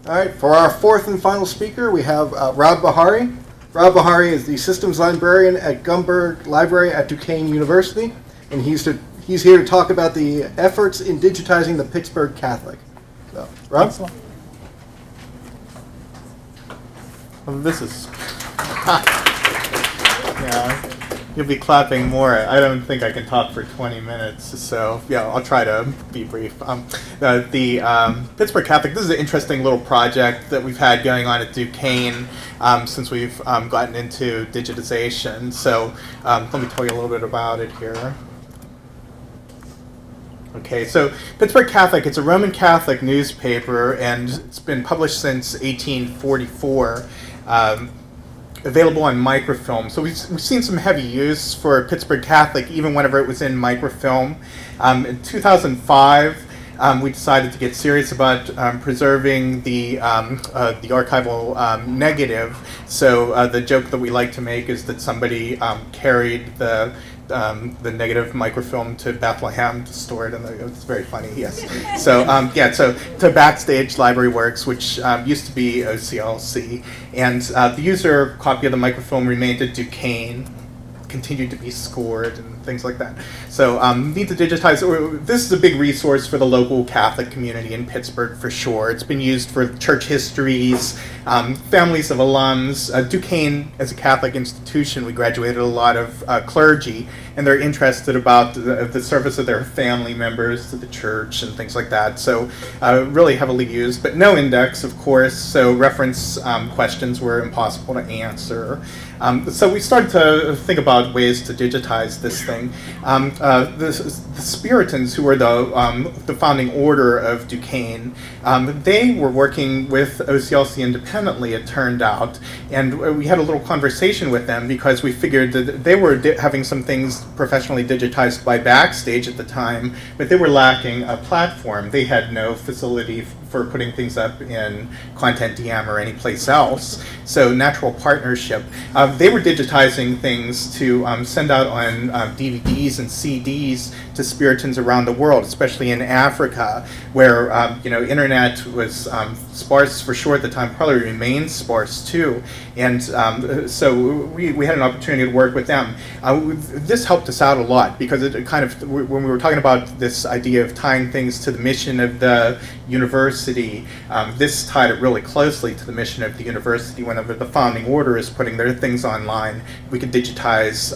All right, for our fourth and final speaker, we have Rob Behary. Rob Behary is the Systems Librarian at Gumberg Library at Duquesne University, and he's here to talk about the efforts in digitizing the Pittsburgh Catholic. So, Rob? Excellent. Well, this is... yeah, you'll be clapping more. I don't think I can talk for 20 minutes, so yeah, I'll try to be brief. The Pittsburgh Catholic, this is an interesting little project that we've had going on at Duquesne since we've gotten into digitization. So let me tell you a little bit about it here. Okay, so Pittsburgh Catholic, it's a Roman Catholic newspaper, and it's been published since 1844. Available on microfilm. So we've seen some heavy use for Pittsburgh Catholic, even whenever it was in microfilm. In 2005, we decided to get serious about preserving the archival negative. So the joke that we like to make is that somebody carried the negative microfilm to Bethlehem to store it, and it's very funny. Yes. So so to Backstage Library Works, which used to be OCLC, and the user copy of the microfilm remained at Duquesne, continued to be scored and things like that. So need to digitize. This is a big resource for the local Catholic community in Pittsburgh for sure. It's been used for church histories, families of alums. Duquesne, as a Catholic institution, we graduated a lot of clergy, and they're interested about the service of their family members to the church and things like that. So really heavily used, but no index, of course, so reference questions were impossible to answer. So we started to think about ways to digitize this thing. The Spiritans, who were the founding order of Duquesne, they were working with OCLC independently, it turned out, and we had a little conversation with them because we figured that they were having some things professionally digitized by Backstage at the time, but they were lacking a platform. They had no facility for putting things up in Content DM or any place else. So natural partnership. They were digitizing things to send out on DVDs and CDs to Spiritans around the world, especially in Africa, where internet was sparse for sure at the time, probably remains sparse too. And so we had an opportunity to work with them. This helped us out a lot because it kind of, when we were talking about this idea of tying things to the mission of the university, this tied it really closely to the mission of the university. Whenever the founding order is putting their things online, we could digitize,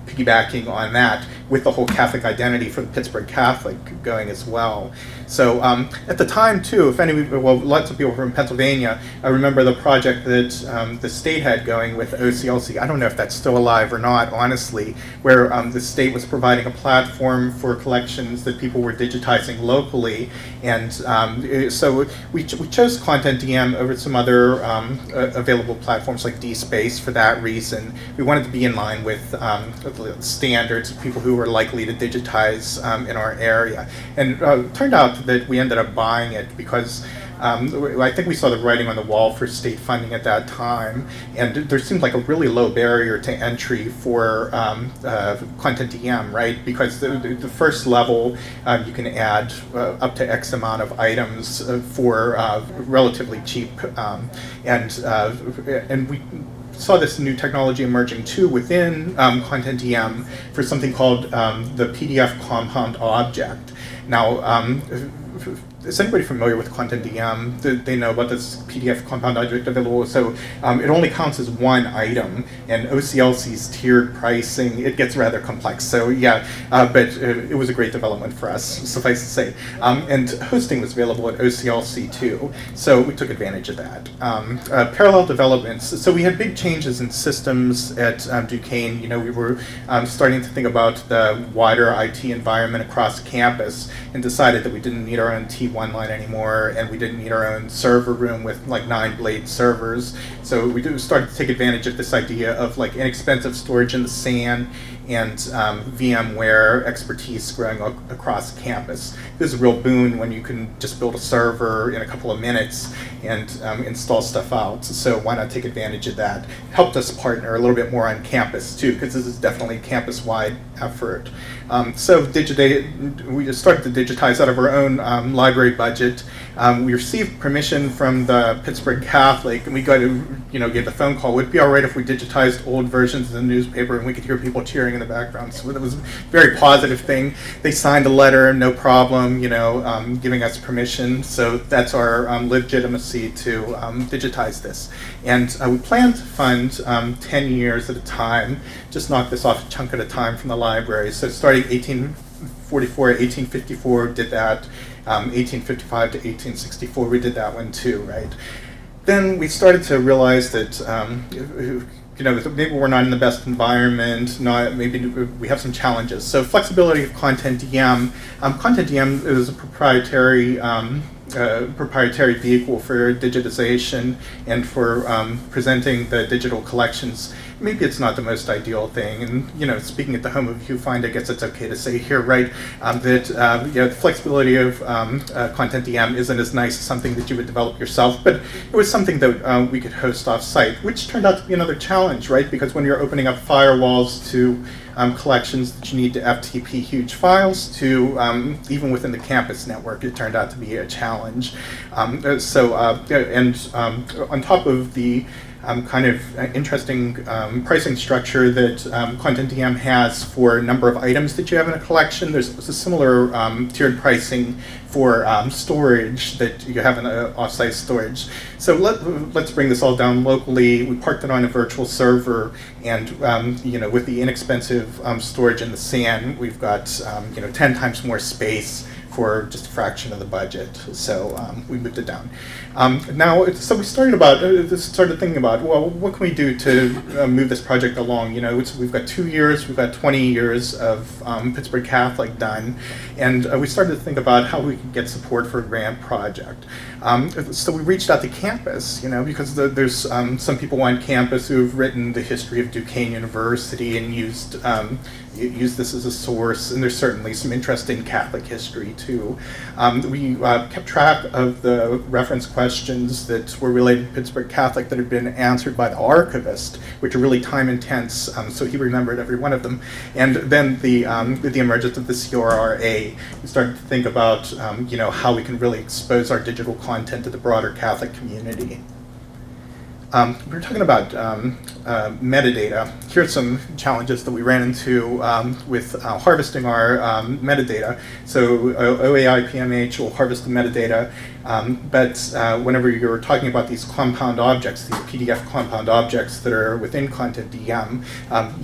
piggybacking on that with the whole Catholic identity for the Pittsburgh Catholic going as well. So at the time too, lots of people from Pennsylvania, I remember the project that the state had going with OCLC. I don't know if that's still alive or not, honestly, where the state was providing a platform for collections that people were digitizing locally. And so we chose Content DM over some other available platforms like DSpace for that reason. We wanted to be in line with standards of people who were likely to digitize in our area. And turned out that we ended up buying it because I think we saw the writing on the wall for state funding at that time, and there seemed like a really low barrier to entry for Content DM, right? Because the first level, you can add up to X amount of items for relatively cheap, and we saw this new technology emerging too within Content DM for something called the PDF compound object. Now, is anybody familiar with Content DM? They know about this PDF compound object available. So it only counts as one item, and OCLC's tiered pricing, it gets rather complex. So yeah, but it was a great development for us, suffice to say. And hosting was available at OCLC too, so we took advantage of that. Parallel developments. So we had big changes in systems at Duquesne. We were starting to think about the wider IT environment across campus, and decided that we didn't need our own T1 line anymore, and we didn't need our own server room with like 9-blade servers. So we started to take advantage of this idea of like inexpensive storage in the SAN and VMware expertise growing across campus. This is a real boon when you can just build a server in a couple of minutes and install stuff out. So why not take advantage of that? It helped us partner a little bit more on campus too, because this is definitely a campus-wide effort. So we just started to digitize out of our own library budget. We received permission from the Pittsburgh Catholic, and we got to, get the phone call. Would it be all right if we digitized old versions of the newspaper and we could hear people cheering in the background? So it was a very positive thing. They signed a letter, no problem, giving us permission. So that's our legitimacy to digitize this. And we plan to fund 10 years at a time, just knock this off a chunk at a time from the library. So starting 1844, 1854, did that. 1855 to 1864, we did that one too, right? Then we started to realize that maybe we're not in the best environment, maybe we have some challenges. So flexibility of Content DM. Content DM is a proprietary vehicle for digitization and for presenting the digital collections. Maybe it's not the most ideal thing, and speaking at the home of Viewfind, I guess it's okay to say here, right, that the flexibility of Content DM isn't as nice as something that you would develop yourself, but it was something that we could host off-site, which turned out to be another challenge, right, because when you're opening up firewalls to collections that you need to FTP huge files to, even within the campus network, it turned out to be a challenge. On top of the kind of interesting pricing structure that Content DM has for a number of items that you have in a collection, there's a similar tiered pricing for storage that you have in off-site storage. So let's bring this all down locally. We parked it on a virtual server, and with the inexpensive storage in the SAN, we've got 10 times more space for just a fraction of the budget. So we moved it down. So we started thinking about, well, what can we do to move this project along? We've got 2 years, we've got 20 years of Pittsburgh Catholic done, and we started to think about how we could get support for a grant project. So we reached out to campus, because there's some people on campus who've written the history of Duquesne University and used this as a source, and there's certainly some interesting Catholic history too. We kept track of the reference questions that were related to Pittsburgh Catholic that had been answered by the archivist, which are really time intense, so he remembered every one of them. And then the emergence of the CRRA, we started to think about how we can really expose our digital content to the broader Catholic community. We're talking about metadata. Here are some challenges that we ran into with harvesting our metadata. So OAI PMH will harvest the metadata, but whenever you're talking about these compound objects, these PDF compound objects that are within Content DM,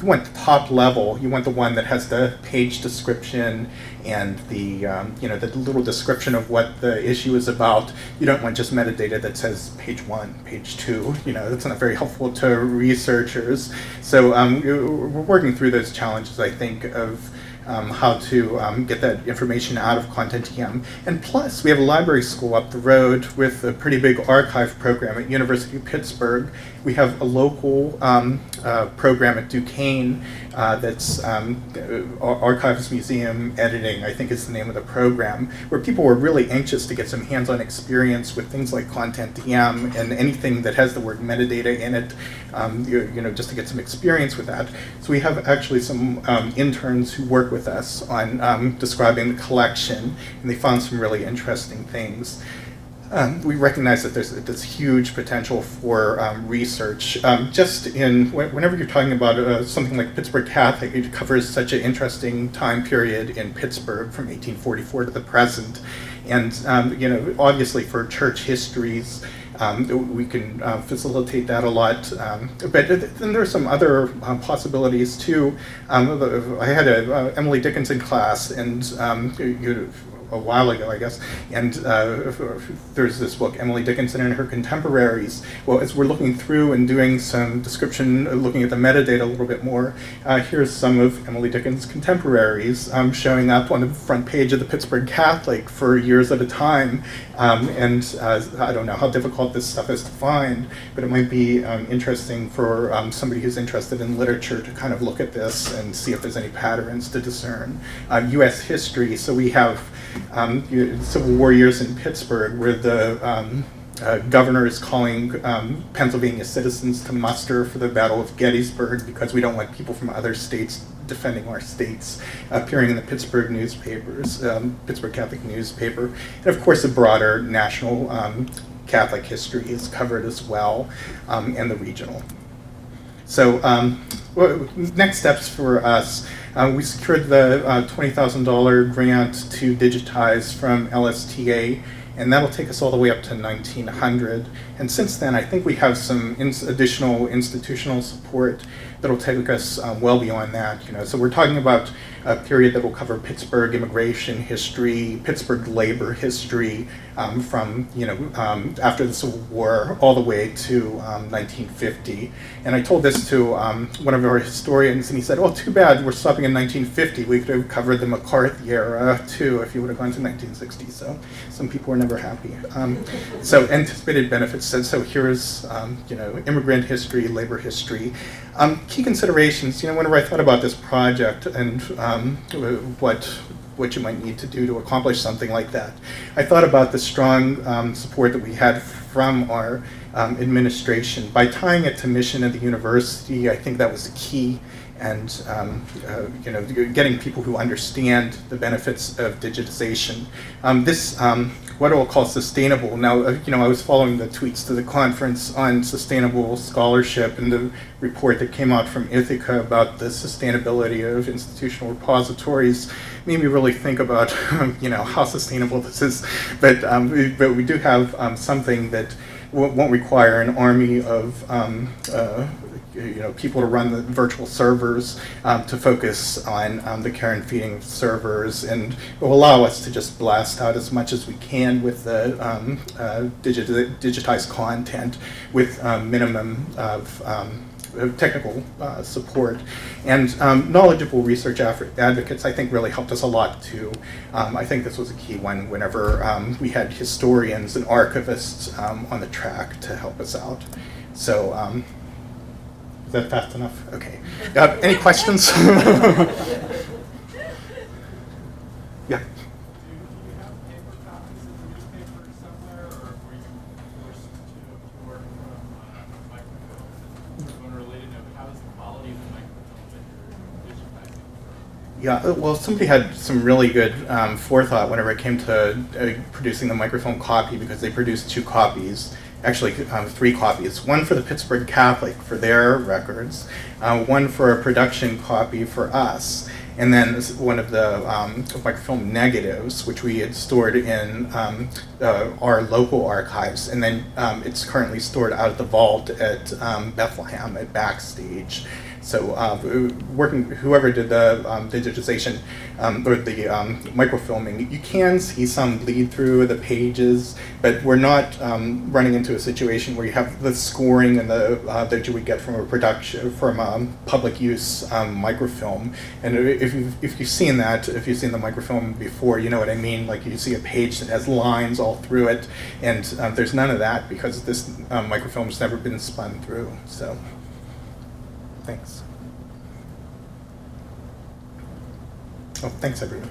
you want the top level. You want the one that has the page description and the the little description of what the issue is about. You don't want just metadata that says page 1, page 2. That's not very helpful to researchers. So we're working through those challenges, I think, of how to get that information out of Content DM. And plus, we have a library school up the road with a pretty big archive program at University of Pittsburgh. We have a local program at Duquesne that's Archives Museum Editing, I think is the name of the program, where people were really anxious to get some hands-on experience with things like Content DM and anything that has the word metadata in it, just to get some experience with that. So we have actually some interns who work with us on describing the collection, and they found some really interesting things. We recognize that there's huge potential for research. Whenever you're talking about something like Pittsburgh Catholic, it covers such an interesting time period in Pittsburgh from 1844 to the present. And obviously for church histories, we can facilitate that a lot. But then there are some other possibilities too. I had a Emily Dickinson class, and a while ago, I guess. And there's this book, Emily Dickinson and Her Contemporaries. Well, as we're looking through and doing some description, looking at the metadata a little bit more, here's some of Emily Dickinson's contemporaries showing up on the front page of the Pittsburgh Catholic for years at a time. And I don't know how difficult this stuff is to find, but it might be interesting for somebody who's interested in literature to kind of look at this and see if there's any patterns to discern. U.S. history, so we have Civil War years in Pittsburgh where the governor is calling Pennsylvania citizens to muster for the Battle of Gettysburg because we don't want people from other states defending our states, appearing in the Pittsburgh newspapers, Pittsburgh Catholic newspaper. And of course, the broader national Catholic history is covered as well, and the regional. So next steps for us, we secured the $20,000 grant to digitize from LSTA, and that'll take us all the way up to 1900. And since then, I think we have some additional institutional support that'll take us well beyond that. So we're talking about a period that will cover Pittsburgh immigration history, Pittsburgh labor history, from after the Civil War all the way to 1950. And I told this to one of our historians, and he said, "Oh, too bad we're stopping in 1950. We could have covered the McCarthy era too if you would have gone to 1960." So some people were never happy. So anticipated benefits. So here's immigrant history, labor history. Key considerations. Whenever I thought about this project and what you might need to do to accomplish something like that, I thought about the strong support that we had from our administration. By tying it to mission of the university, I think that was the key. And getting people who understand the benefits of digitization. What I'll call sustainable. Now, I was following the tweets to the conference on sustainable scholarship and the report that came out from Ithaca about the sustainability of institutional repositories made me really think about, how sustainable this is. But we do have something that won't require an army of people to run the virtual servers, to focus on the care and feeding of servers, and will allow us to just blast out as much as we can with the digitized content with minimum of technical support. And knowledgeable research advocates, I think, really helped us a lot too. I think this was a key one whenever we had historians and archivists on the track to help us out. So is that fast enough? Okay. Any questions? Yeah. Yeah, well, somebody had some really good forethought whenever it came to producing the microfilm copy, because they produced 2 copies, actually 3 copies. One for the Pittsburgh Catholic for their records, one for a production copy for us, and then one of the microfilm negatives, which we had stored in our local archives, and then it's currently stored out at the vault at Bethlehem at Backstage. So whoever did the digitization or the microfilming, you can see some bleed through the pages, but we're not running into a situation where you have the scoring and that you would get from a production, from a public use microfilm. And if you've seen that, if you've seen the microfilm before, you know what I mean. Like, you see a page that has lines all through it, and there's none of that because this microfilm has never been spun through. So. Thanks. Oh, thanks, everyone.